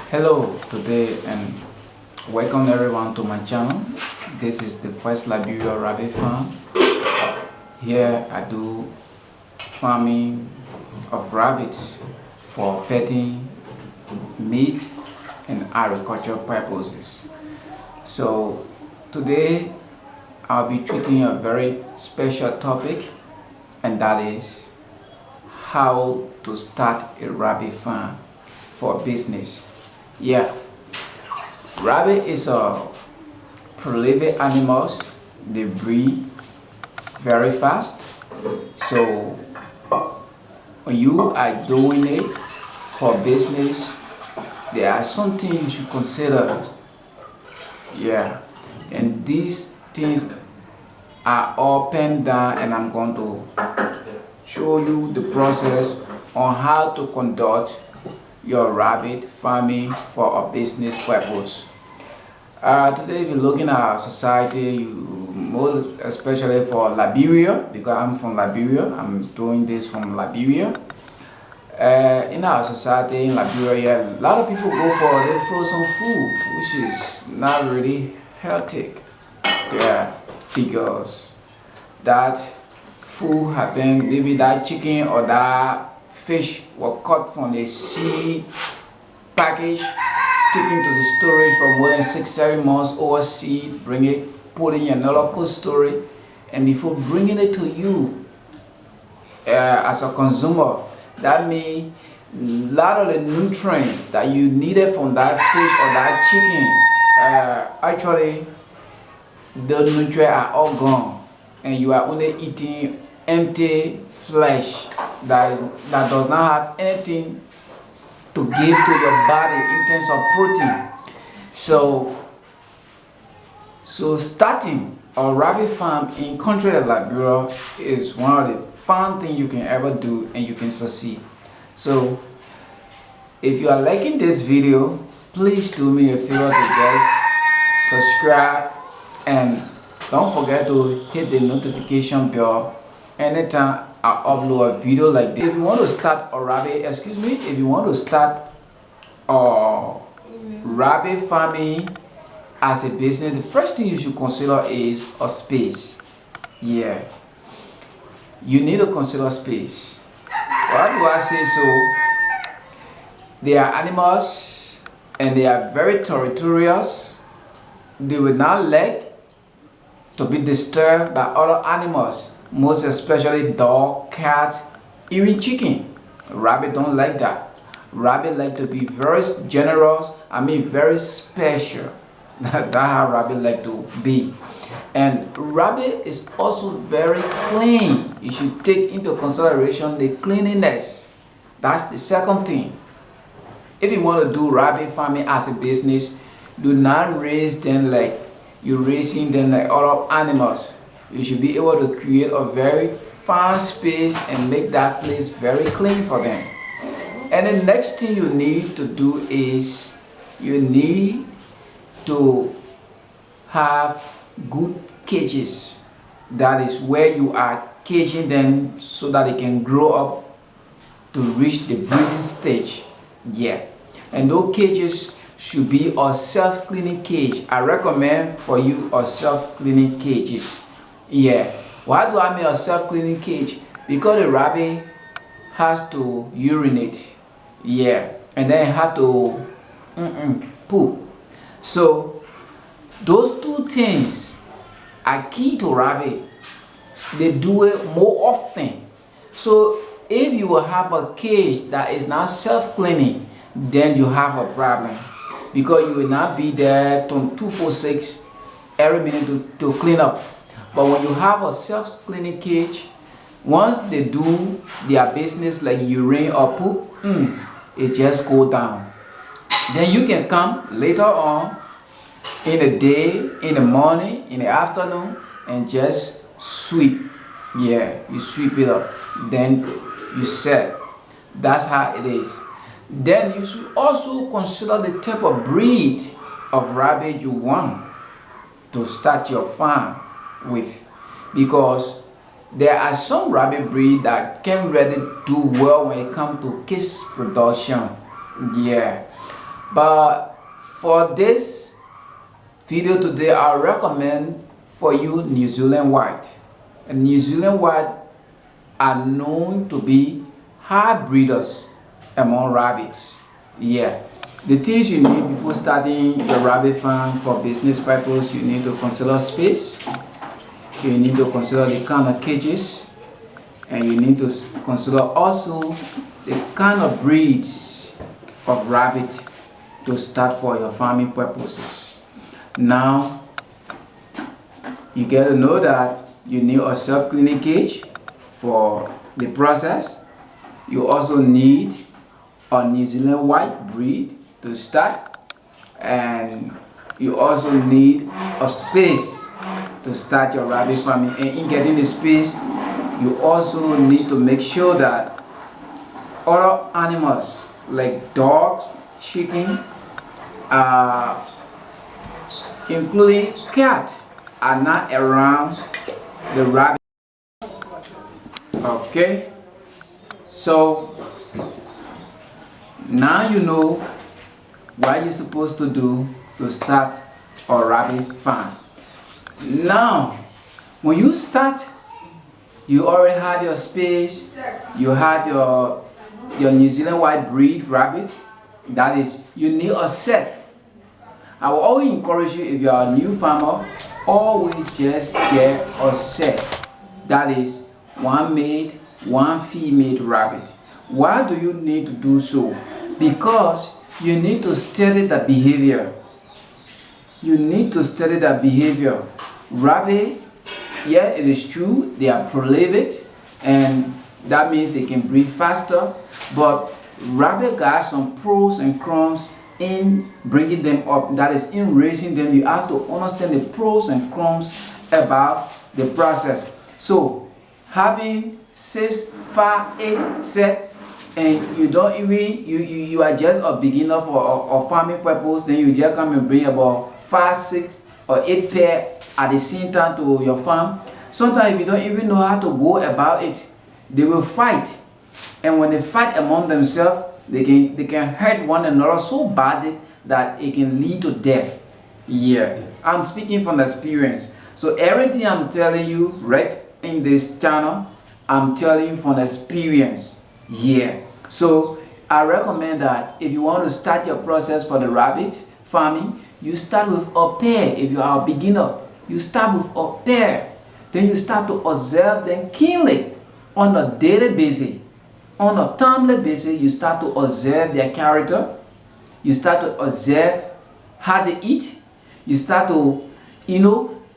Hello today and welcome everyone to my channel. This is the first Liberia rabbit farm. Here I do farming of rabbits for petting, meat and agricultural purposes. So today I'll be treating a very special topic, and that is how to start a rabbit farm for business. Yeah, rabbit is a prolific animals. They breed very fast. So when you are doing it for business, there are some things you should consider. Yeah, and these things are all penned down, and I'm going to show you the process on how to conduct your rabbit farming for a business purpose. Today we're looking at our society, most especially for Liberia, because I'm from Liberia. I'm doing this from Liberia. In our society in Liberia, a lot of people go for the frozen food, which is not really healthy. Yeah, because that food happened, maybe that chicken or that fish were cut from the seed package, taken to the storage for more than 6-7 months overseas, bring it, put it in another cold storage, and before bringing it to you as a consumer, that means a lot of the nutrients that you needed from that fish or that chicken, actually the nutrients are all gone, and you are only eating empty flesh that does not have anything to give to your body in terms of protein. So starting a rabbit farm in country like Liberia is one of the fun things you can ever do, and you can succeed. So if you are liking this video, please do me a favor to just subscribe, and don't forget to hit the notification bell anytime I upload a video like this. If you want to start a if you want to start a rabbit farming as a business, the first thing you should consider is a space. Yeah, you need to consider space. Why do I say so? They are animals and they are very territorial. They will not like to be disturbed by other animals, most especially dog, cat, even chicken. Rabbit don't like that. Rabbit like to be very generous, very special. That's how rabbit like to be. And rabbit is also very clean. You should take into consideration the cleanliness. That's the second thing. If you want to do rabbit farming as a business, do not raise them like you're raising them like other animals. You should be able to create a very fine space and make that place very clean for them. And the next thing you need to do is you need to have good cages. That is where you are caging them so that they can grow up to reach the breeding stage. Yeah, and those cages should be a self-cleaning cage. I recommend for you a self-cleaning cages. Yeah, why do I mean a self-cleaning cage? Because the rabbit has to urinate. Yeah, and then have to poop. So those two things are key to rabbit. They do it more often. So if you will have a cage that is not self-cleaning, then you have a problem, because you will not be there 246 every minute to clean up. But when you have a self-cleaning cage, once they do their business like urine or poop, it just go down. Then you can come later on in the day, in the morning, in the afternoon, and just sweep. Yeah, you sweep it up, then you set. That's how it is. Then you should also consider the type of breed of rabbit you want to start your farm with, because there are some rabbit breed that can really do well when it comes to case production. Yeah, But for this video today, I recommend for you New Zealand white. And New Zealand white are known to be high breeders among rabbits. Yeah, the things you need before starting your rabbit farm for business purpose: you need to consider space, you need to consider the kind of cages, and you need to consider also the kind of breeds of rabbit to start for your farming purposes. Now you get to know that you need a self-cleaning cage for the process. You also need a New Zealand white breed to start, and you also need a space to start your rabbit farming. And in getting the space, you also need to make sure that other animals like dogs, chicken, including cats, are not around the rabbit. Okay, so now you know what you're supposed to do to start a rabbit farm. Now when you start, you already have your space, you have your New Zealand white breed rabbit. That is, you need a set. I will always encourage you, if you are a new farmer, always just get a set. That is, one male, one female rabbit. Why do you need to do so? Because you need to study the behavior. You need to study the behavior. Rabbit, yeah, it is true, they are prolific, and that means they can breed faster, but rabbit got some pros and cons in bringing them up. That is, in raising them, you have to understand the pros and cons about the process. So having 6, 5, 8 set, and you don't even, you are just a beginner for a farming purpose, then you just come and bring about 5, 6 or 8 pair at the same time to your farm. Sometimes if you don't even know how to go about it, they will fight, and when they fight among themselves, they can hurt one another so badly that it can lead to death. Yeah, I'm speaking from experience. So everything I'm telling you right in this channel, I'm telling you from experience. Yeah, so I recommend that if you want to start your process for the rabbit farming, you start with a pair. If you are a beginner, you start with a pair. Then you start to observe them keenly on a daily basis. On a timely basis, you start to observe their character. You start to observe how they eat. You start to,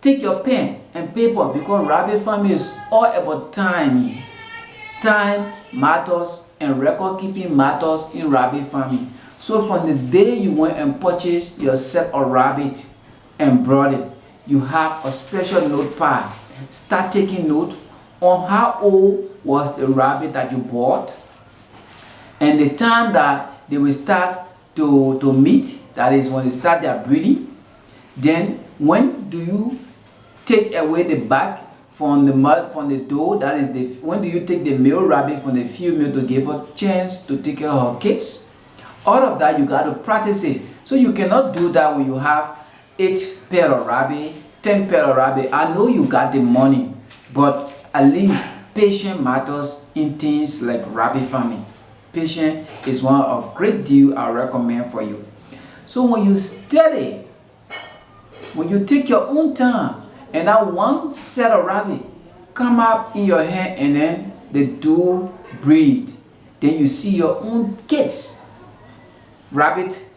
take your pen and paper, because rabbit farming is all about time. Time matters and record keeping matters in rabbit farming. So from the day you went and purchased yourself a rabbit and brought it, you have a special notepad. Start taking note on how old was the rabbit that you bought, and the time that they will start to meet, that is when they start their breeding. Then when do you take away the bag from the door, that is when do you take the male rabbit from the female to give her a chance to take care of her kids. All of that you got to practice it. So you cannot do that when you have 8 pair of rabbit, 10 pair of rabbit. I know you got the money, but at least patience matters in things like rabbit farming. Patience is one of a great deal I recommend for you. So when you study, when you take your own time, and that one set of rabbit come up in your hand, and then they do breed, then you see your own kids rabbit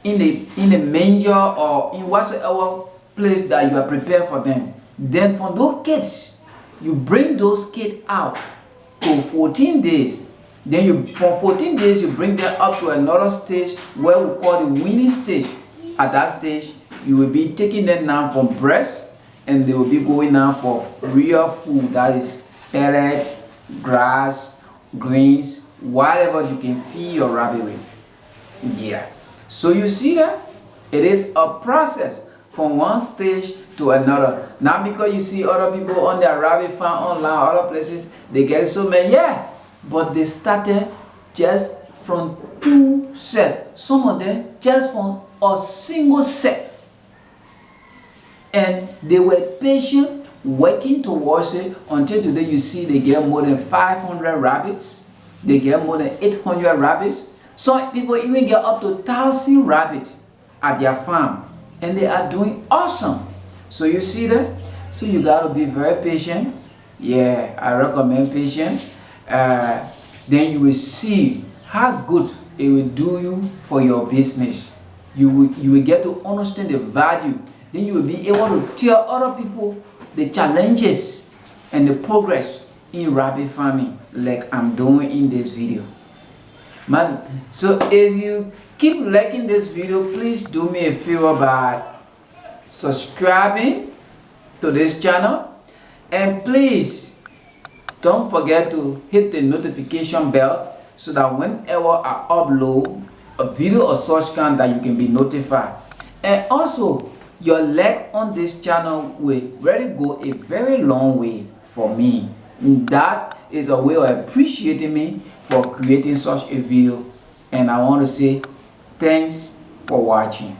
in the manger or in whatsoever place that you are prepared for them. Then from those kids, you bring those kids out to 14 days. Then for 14 days, you bring them up to another stage where we call the weaning stage. At that stage, you will be taking them down from breast, and they will be going down for real food, that is pellet, grass, greens, whatever you can feed your rabbit with. Yeah, so you see that it is a process from one stage to another. Not because you see other people on their rabbit farm online, other places, they get so many, yeah, but they started just from 2 sets some of them just from a single set, and they were patient working towards it until today. You see they get more than 500 rabbits, they get more than 800 rabbits. Some people even get up to 1,000 rabbits at their farm, and they are doing awesome. So you see that? So you got to be very patient. Yeah, I recommend patience. Then you will see how good it will do you for your business. You will get to understand the value. Then you will be able to tell other people the challenges and the progress in rabbit farming, like I'm doing in this video. Man, so if you keep liking this video, please do me a favor by subscribing to this channel, and please don't forget to hit the notification bell so that whenever I upload a video of such kind, that you can be notified. And also, your like on this channel will really go a very long way for me. And that is a way of appreciating me for creating such a video. And I want to say thanks for watching.